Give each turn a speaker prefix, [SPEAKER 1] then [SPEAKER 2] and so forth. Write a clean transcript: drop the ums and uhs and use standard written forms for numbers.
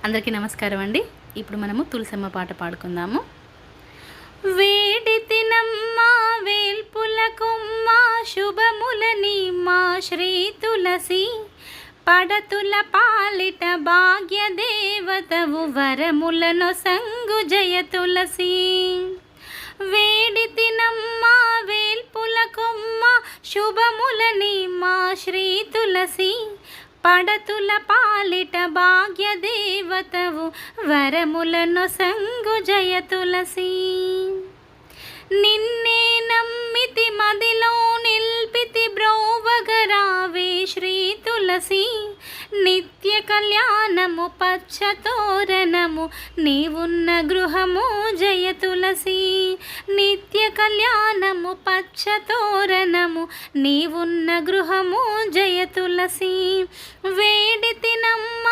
[SPEAKER 1] అందరికీ నమస్కారం అండి. ఇప్పుడు మనము తులసమ్మ పాట పాడుకుందాము. వేడి తినమ్మ వేల్పుల కొమ్మ శుభములని మా శ్రీ తులసి, పడతుల పాలిట భాగ్య దేవతవు వరములను సంగు జయ తులసి. వేడి తినమ్మ వేల్పుల కొమ్మ శుభములని మా శ్రీ తులసి, పడతుల పాలిట భాగ్య దేవతవు వరములను సంగు జయ తులసి. నిన్నే నమ్మితి మదిలో నిల్పితి బ్రోవగరావే శ్రీ తులసి, నిత్య కళ్యాణము పచ్చ తోరణము నీవున్న గృహము జయ తులసి. నిత్య కళ్యాణము పచ్చ తోరణము నీవున్న గృహము జయ తులసి. వేడి తినమ్మ